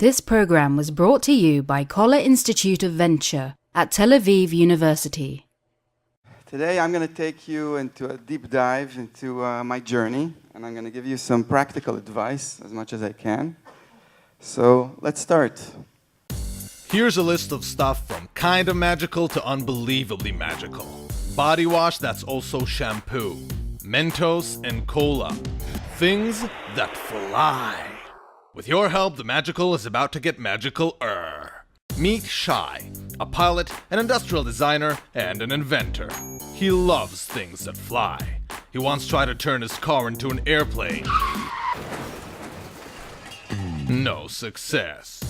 This program was brought to you by Koller Institute of Venture at Tel Aviv University. Today I'm going to take you into a deep dive into my journey, and I'm going to give you some practical advice as much as I can. So let's start. Here's a list of stuff from kind of magical to unbelievably magical. Body wash that's also shampoo. Mentos and cola. Things that fly. With your help, the magical is about to get magical-er. Meet Shai, a pilot, an industrial designer, and an inventor. He loves things that fly. He once tried to turn his car into an airplane. No success.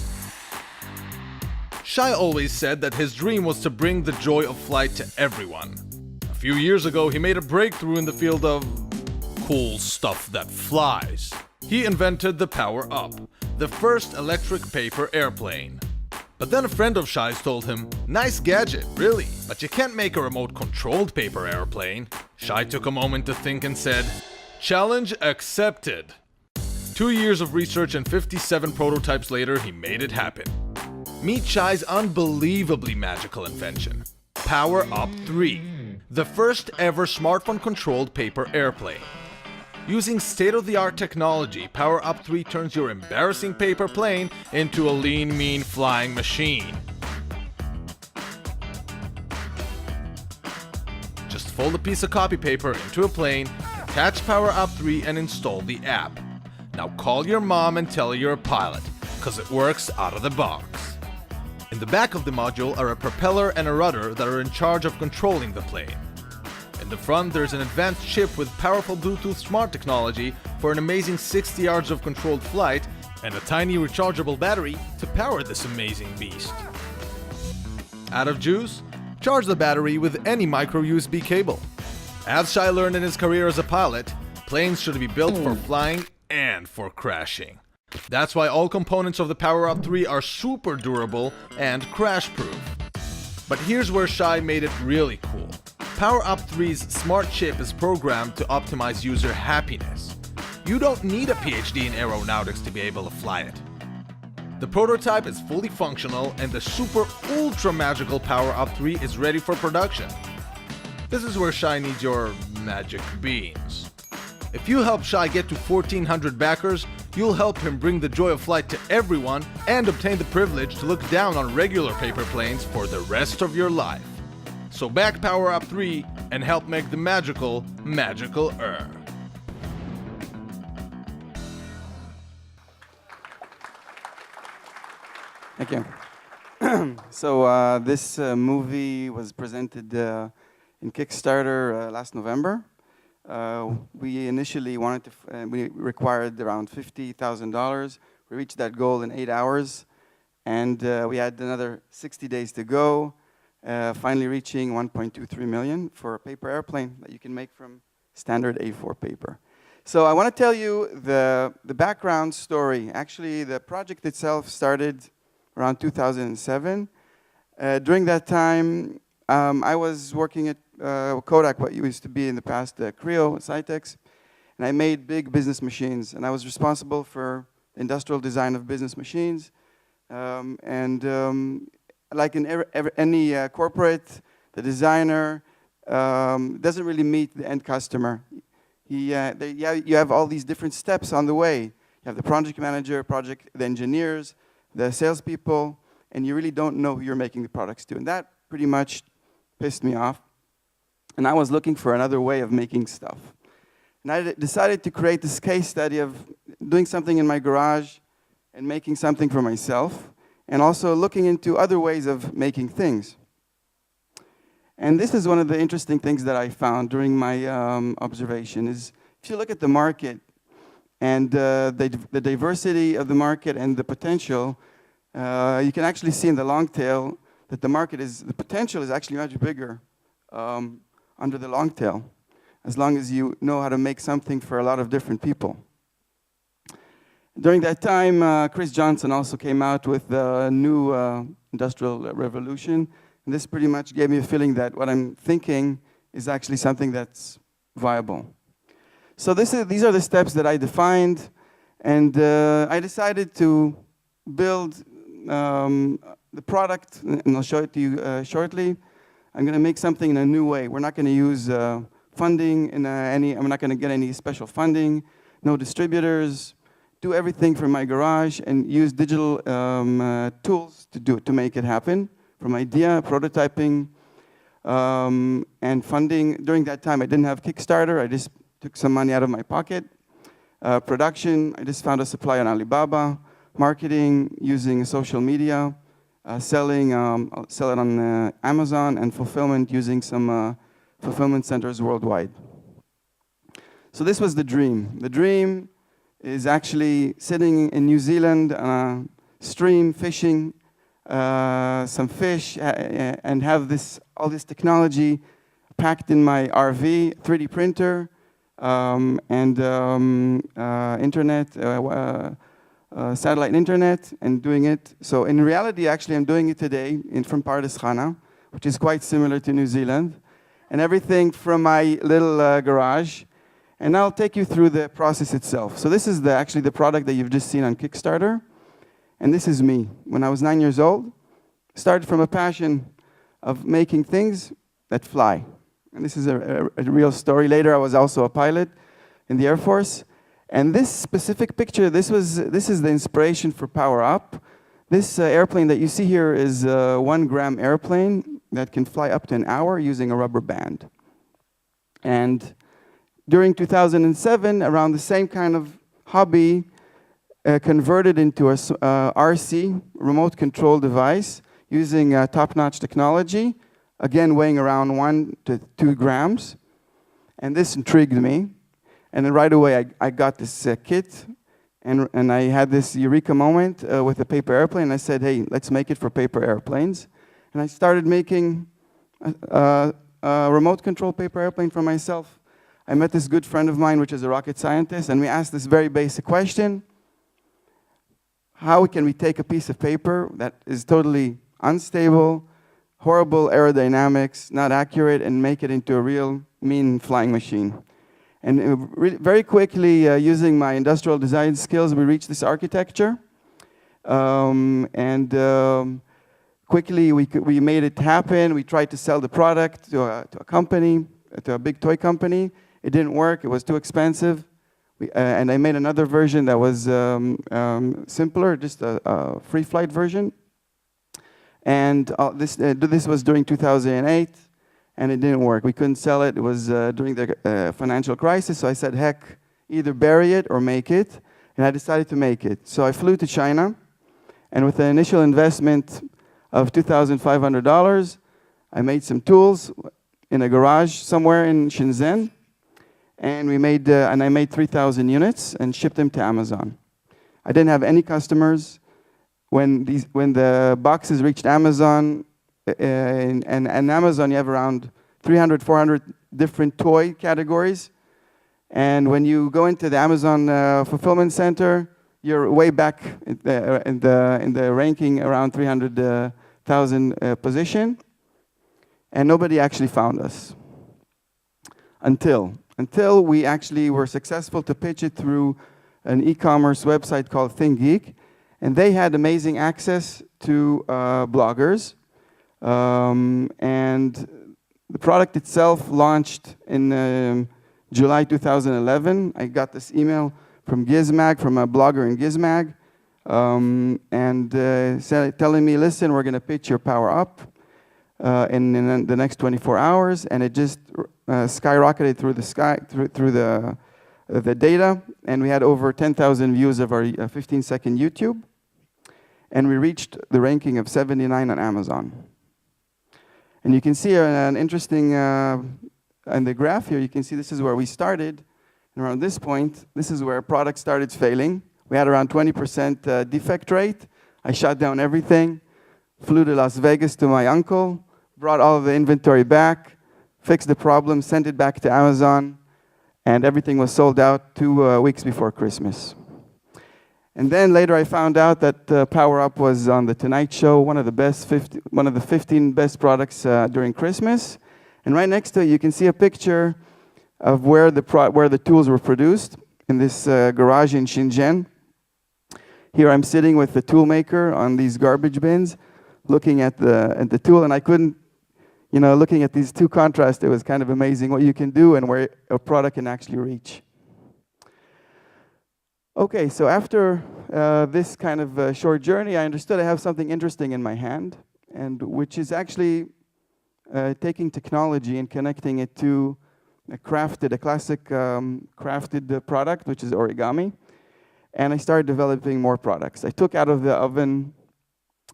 Shai always said that his dream was to bring the joy of flight to everyone. A few years ago, he made a breakthrough in the field of cool stuff that flies. He invented the Powerup, the first electric paper airplane. But then a friend of Shai's told him, "Nice gadget, really, but you can't make a remote-controlled paper airplane." Shai took a moment to think and said, "Challenge accepted." 2 years of research and 57 prototypes later, he made it happen. Meet Shai's unbelievably magical invention, Powerup 3, the first ever smartphone-controlled paper airplane. Using state-of-the-art technology, Powerup 3 turns your embarrassing paper plane into a lean, mean flying machine. Just fold a piece of copy paper into a plane, attach Powerup 3 and install the app. Now call your mom and tell her you're a pilot, cause it works out of the box. In the back of the module are a propeller and a rudder that are in charge of controlling the plane. In the front, there's an advanced chip with powerful Bluetooth smart technology for an amazing 60 yards of controlled flight and a tiny rechargeable battery to power this amazing beast. Out of juice? Charge the battery with any micro USB cable. As Shai learned in his career as a pilot, planes should be built for flying and for crashing. That's why all components of the Powerup 3 are super durable and crash-proof. But here's where Shai made it really cool. Powerup 3's smart chip is programmed to optimize user happiness. You don't need a PhD in aeronautics to be able to fly it. The prototype is fully functional and the super ultra magical Powerup 3 is ready for production. This is where Shai needs your magic beans. If you help Shai get to 1,400 backers, you'll help him bring the joy of flight to everyone and obtain the privilege to look down on regular paper planes for the rest of your life. So back Powerup 3 and help make the magical, magical-er. Thank you. So this movie was presented in Kickstarter last November. We initially wanted to, we required around $50,000. We reached that goal in 8 hours, and we had another 60 days to go, finally reaching 1.23 million for a paper airplane that you can make from standard A4 paper. So I want to tell you the background story. Actually, the project itself started around 2007. During that time, I was working at Kodak, what used to be in the past Creo, Cytex, and I made big business machines, and I was responsible for industrial design of business machines. Like in any corporate, the designer doesn't really meet the end customer. You have all these different steps on the way. You have the project manager, the engineers, the salespeople, and you really don't know who you're making the products to. And that pretty much pissed me off. And I was looking for another way of making stuff. And I decided to create this case study of doing something in my garage and making something for myself, and also looking into other ways of making things. And this is one of the interesting things that I found during my observation is, if you look at the market and the diversity of the market and the potential, you can actually see in the long tail that the potential is actually much bigger under the long tail, as long as you know how to make something for a lot of different people. During that time, Chris Johnson also came out with the new Industrial Revolution. And this pretty much gave me a feeling that what I'm thinking is actually something that's viable. So these are the steps that I defined. And I decided to build the product, and I'll show it to you shortly. I'm going to make something in a new way. We're not going to use funding in I'm not going to get any special funding, no distributors. Do everything from my garage and use digital tools to make it happen. From idea, prototyping, and funding. During that time, I didn't have Kickstarter. I just took some money out of my pocket. Production, I just found a supply on Alibaba. Marketing, using social media. I'll sell it on Amazon, and fulfillment using some fulfillment centers worldwide. So this was the dream. The dream is actually sitting in New Zealand on a stream, fishing some fish, and have all this technology packed in my RV, 3D printer, and internet, satellite internet, and doing it. So in reality, actually, I'm doing it today from Pardes Ghana, which is quite similar to New Zealand, and everything from my little garage. And I'll take you through the process itself. So this is actually the product that you've just seen on Kickstarter. And this is me. When I was 9 years old, started from a passion of making things that fly. And this is a real story. Later, I was also a pilot in the Air Force. And this specific picture, this is the inspiration for Powerup. This airplane that you see here is a 1 gram airplane that can fly up to an hour using a rubber band. And during 2007, around the same kind of hobby, converted into a RC, remote control device, using top-notch technology, again weighing around 1 to 2 grams. And this intrigued me. And then right away, I got this kit, and I had this eureka moment with a paper airplane. I said, hey, let's make it for paper airplanes. And I started making a remote control paper airplane for myself. I met this good friend of mine, which is a rocket scientist, and we asked this very basic question. How can we take a piece of paper that is totally unstable, horrible aerodynamics, not accurate, and make it into a real mean flying machine? And very quickly, using my industrial design skills, we reached this architecture. Quickly, we made it happen. We tried to sell the product to a company, to a big toy company. It didn't work. It was too expensive. And I made another version that was simpler, just a free flight version. And this was during 2008, and it didn't work. We couldn't sell it. It was during the financial crisis, so I said, heck, either bury it or make it. And I decided to make it. So I flew to China, and with an initial investment of $2,500, I made some tools in a garage somewhere in Shenzhen. And I made 3,000 units and shipped them to Amazon. I didn't have any customers. When the boxes reached Amazon, and Amazon, you have around 300, 400 different toy categories. And when you go into the Amazon fulfillment center, you're way back in the ranking, around 300,000 position. And nobody actually found us until we actually were successful to pitch it through an e-commerce website called ThinkGeek. And they had amazing access to bloggers. And the product itself launched in July 2011. I got this email from Gizmag, from a blogger in Gizmag, telling me, listen, we're going to pitch your Powerup in the next 24 hours. And it just skyrocketed through the sky, through the data, and we had over 10,000 views of our 15-second YouTube, and we reached the ranking of 79 on Amazon. And you can see an interesting, in the graph here, you can see this is where we started, and around this point, this is where our product started failing. We had around 20% defect rate. I shut down everything, flew to Las Vegas to my uncle, brought all of the inventory back, fixed the problem, sent it back to Amazon, and everything was sold out 2 weeks before Christmas. And then later I found out that Powerup was on The Tonight Show, one of the 15 best products during Christmas. And right next to it, you can see a picture of where the tools were produced in this garage in Shenzhen. Here I'm sitting with the tool maker on these garbage bins, looking at the tool, and I couldn't, looking at these two contrasts, it was kind of amazing what you can do and where a product can actually reach. Okay, so after this kind of short journey, I understood I have something interesting in my hand, and which is actually taking technology and connecting it to a classic crafted product, which is origami. And I started developing more products. I took out of the oven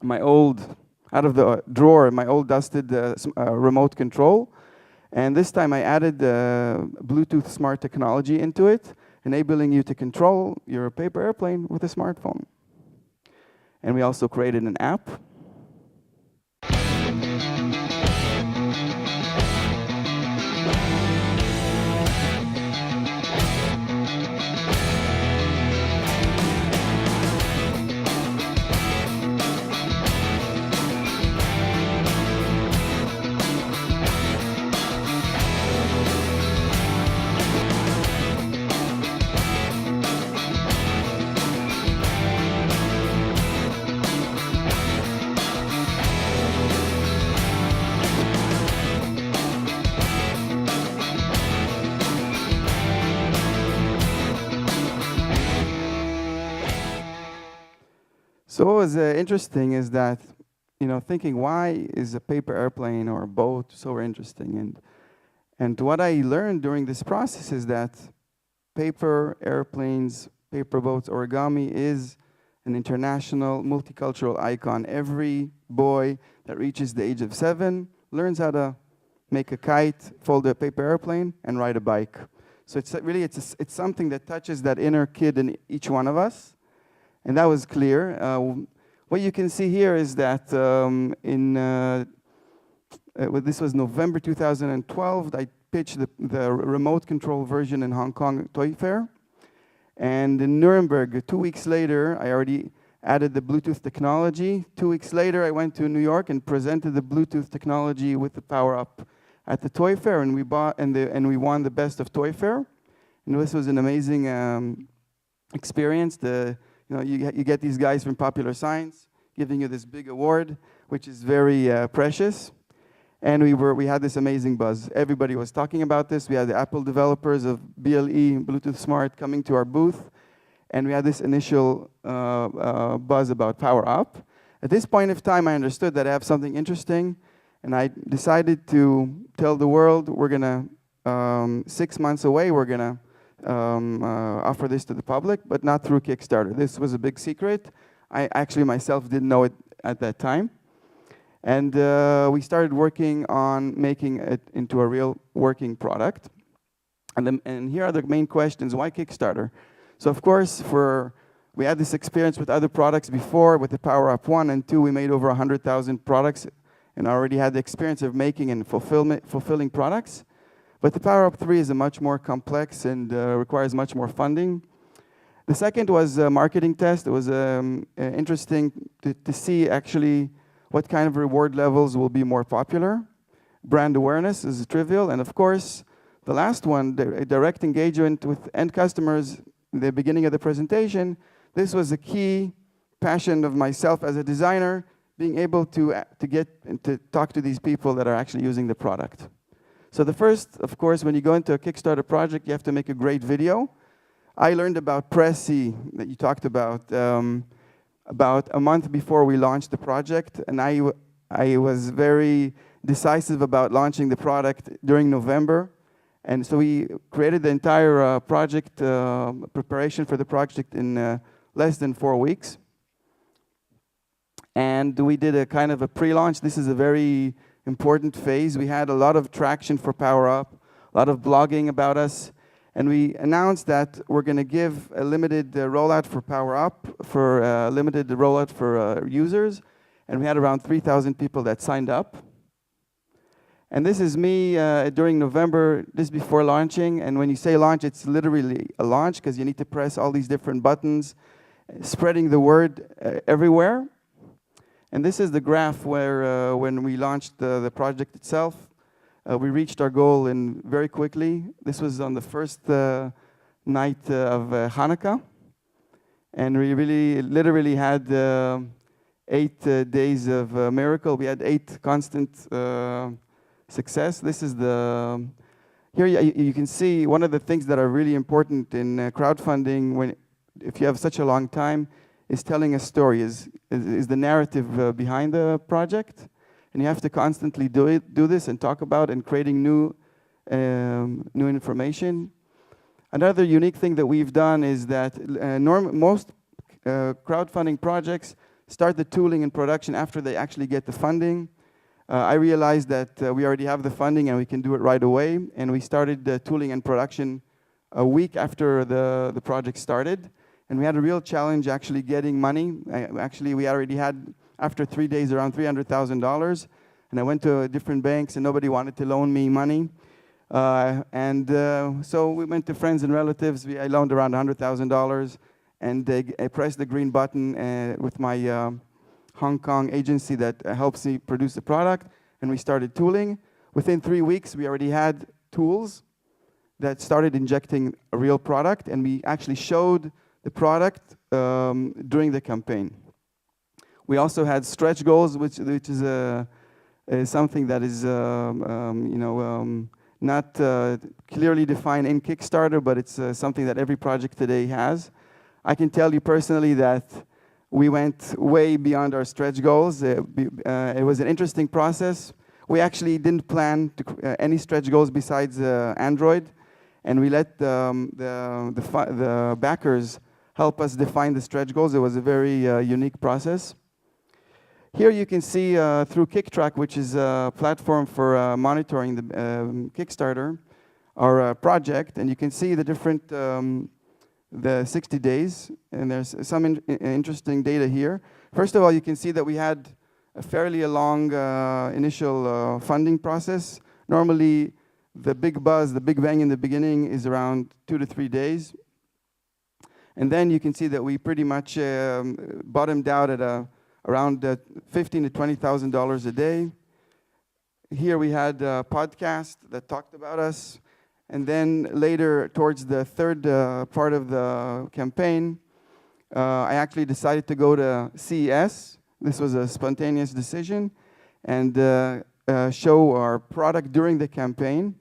out of the drawer, my old dusted remote control. And this time I added Bluetooth smart technology into it, enabling you to control your paper airplane with a smartphone. And we also created an app. So what was interesting is that, thinking why is a paper airplane or a boat so interesting? And what I learned during this process is that paper airplanes, paper boats, origami is an international multicultural icon. Every boy that reaches the age of 7 learns how to make a kite, fold a paper airplane, and ride a bike. So it's something that touches that inner kid in each one of us. And that was clear. What you can see here is that this was November 2012. I pitched the remote control version in Hong Kong Toy Fair. And in Nuremberg, 2 weeks later, I already added the Bluetooth technology. 2 weeks later, I went to New York and presented the Bluetooth technology with the Powerup at the Toy Fair, and we we won the Best of Toy Fair. And this was an amazing experience. You get these guys from Popular Science giving you this big award, which is very precious. And we had this amazing buzz. Everybody was talking about this. We had the Apple developers of BLE, Bluetooth Smart, coming to our booth. And we had this initial buzz about Powerup. At this point of time, I understood that I have something interesting. And I decided to tell the world, we're going to, 6 months away, we're going to offer this to the public, but not through Kickstarter. This was a big secret. I actually myself didn't know it at that time. And we started working on making it into a real working product. And here are the main questions. Why Kickstarter? So of course, we had this experience with other products before. With the Powerup 1 and 2, we made over 100,000 products and already had the experience of making and fulfilling products. But the Powerup 3 is a much more complex and requires much more funding. The second was a marketing test. It was interesting to see actually what kind of reward levels will be more popular. Brand awareness is trivial. And of course, the last one, direct engagement with end customers, in the beginning of the presentation, this was a key passion of myself as a designer, being able to get and to talk to these people that are actually using the product. So the first, of course, when you go into a Kickstarter project, you have to make a great video. I learned about Prezi that you talked about a month before we launched the project, and I was very decisive about launching the product during November. And so we created the entire project preparation for the project in less than 4 weeks. And we did a kind of a pre-launch. This is a very important phase. We had a lot of traction for Powerup, a lot of blogging about us. And we announced that we're going to give a limited rollout for Powerup, for a limited rollout for users. And we had around 3,000 people that signed up. And this is me during November, this before launching. And when you say launch, it's literally a launch because you need to press all these different buttons, spreading the word everywhere. And this is the graph where when we launched the project itself, we reached our goal very quickly. This was on the first night of Hanukkah. And we really, literally had 8 days of miracle. We had 8 constant success. This is the, here you can see one of the things that are really important in crowdfunding if you have such a long time is telling a story, is the narrative behind the project. And you have to constantly do this and talk about and creating new information. Another unique thing that we've done is that most crowdfunding projects start the tooling and production after they actually get the funding. I realized that we already have the funding and we can do it right away. And we started the tooling and production a week after the project started. And we had a real challenge actually getting money. Actually, we already had, after 3 days, around $300,000. And I went to different banks and nobody wanted to loan me money. So we went to friends and relatives. I loaned around $100,000. And I pressed the green button with my Hong Kong agency that helps me produce the product. And we started tooling. Within 3 weeks, we already had tools that started injecting a real product. And we actually showed the product during the campaign. We also had stretch goals, which is something that is not clearly defined in Kickstarter, but it's something that every project today has. I can tell you personally that we went way beyond our stretch goals. It was an interesting process. We actually didn't plan any stretch goals besides Android, and we let the backers help us define the stretch goals. It was a very unique process. Here you can see through KickTrack, which is a platform for monitoring the Kickstarter, our project, and you can see the different, the 60 days, and there's some interesting data here. First of all, you can see that we had a fairly long initial funding process. Normally, the big buzz, the big bang in the beginning is around 2 to 3 days. And then you can see that we pretty much bottomed out at around $15,000 to $20,000 a day. Here we had a podcast that talked about us. And then later, towards the third part of the campaign, I actually decided to go to CES. This was a spontaneous decision, and show our product during the campaign.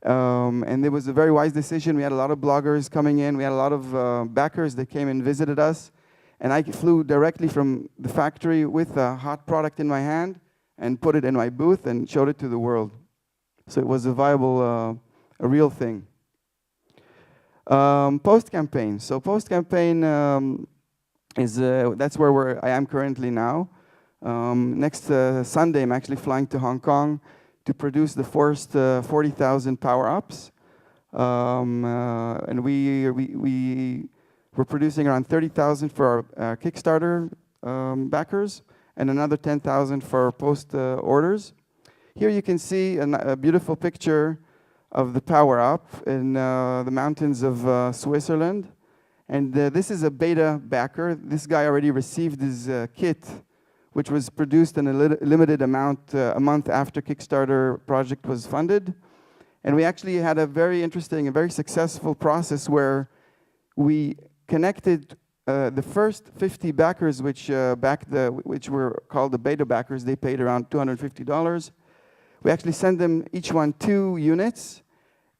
And it was a very wise decision. We had a lot of bloggers coming in. We had a lot of backers that came and visited us. And I flew directly from the factory with a hot product in my hand and put it in my booth and showed it to the world. So it was a viable, a real thing. Post-campaign. So post-campaign that's where I am currently now. Next Sunday, I'm actually flying to Hong Kong to produce the first 40,000 power-ups. And we're producing around 30,000 for our Kickstarter backers and another 10,000 for post orders. Here you can see a beautiful picture of the Power-Up in the mountains of Switzerland. And this is a beta backer. This guy already received his kit, which was produced in a limited amount a month after Kickstarter project was funded. And we actually had a very interesting and very successful process where we connected the first 50 backers, which were called the beta backers. They paid around $250. We actually sent them each one 2 units,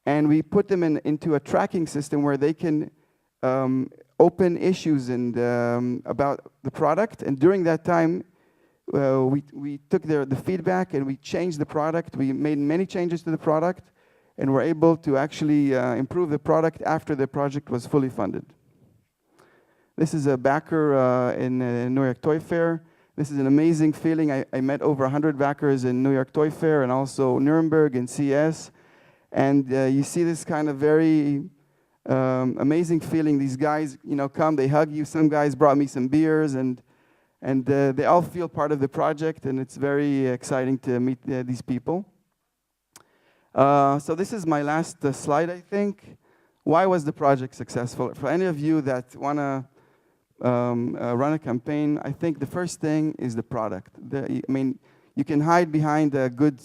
and we put them into a tracking system where they can open issues and about the product. And during that time, we took the feedback and we changed the product. We made many changes to the product, and were able to actually improve the product after the project was fully funded. This is a backer in New York Toy Fair. This is an amazing feeling. I met over 100 backers in New York Toy Fair and also Nuremberg and CS. And you see this kind of very amazing feeling. These guys, come, they hug you. Some guys brought me some beers, and they all feel part of the project, and it's very exciting to meet these people. So this is my last slide, I think. Why was the project successful? For any of you that want to run a campaign, I think the first thing is the product. You can hide behind a good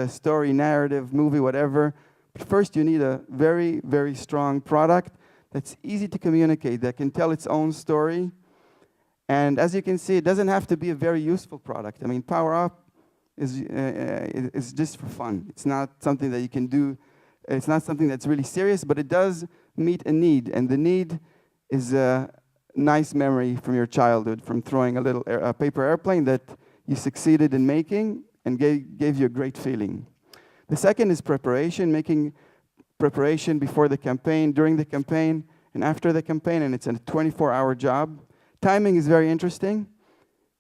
story, narrative, movie, whatever. But first, you need a very, very strong product that's easy to communicate, that can tell its own story. And as you can see, it doesn't have to be a very useful product. I mean, Powerup is just for fun. It's not something that you can do. It's not something that's really serious, but it does meet a need. And the need is a nice memory from your childhood, from throwing a little paper airplane that you succeeded in making and gave you a great feeling. The second is preparation, making preparation before the campaign, during the campaign, and after the campaign, and it's a 24-hour job. Timing is very interesting.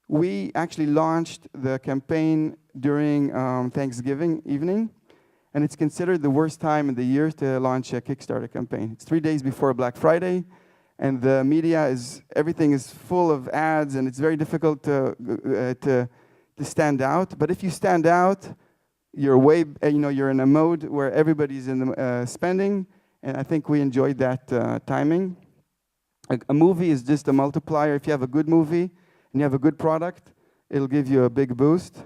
We actually launched the campaign during Thanksgiving evening, and it's considered the worst time in the year to launch a Kickstarter campaign. It's 3 days before Black Friday, and the media everything is full of ads, and it's very difficult to stand out. But if you stand out, you're in a mode where everybody's in the spending, and I think we enjoyed that timing. A movie is just a multiplier. If you have a good movie and you have a good product, it'll give you a big boost.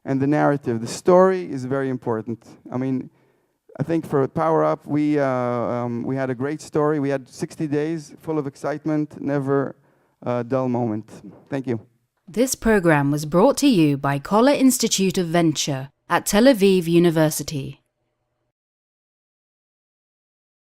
And the narrative, the story is very important. I mean, I think for Powerup, we had a great story. We had 60 days full of excitement, never a dull moment. Thank you. This program was brought to you by Koller Institute of Venture at Tel Aviv University.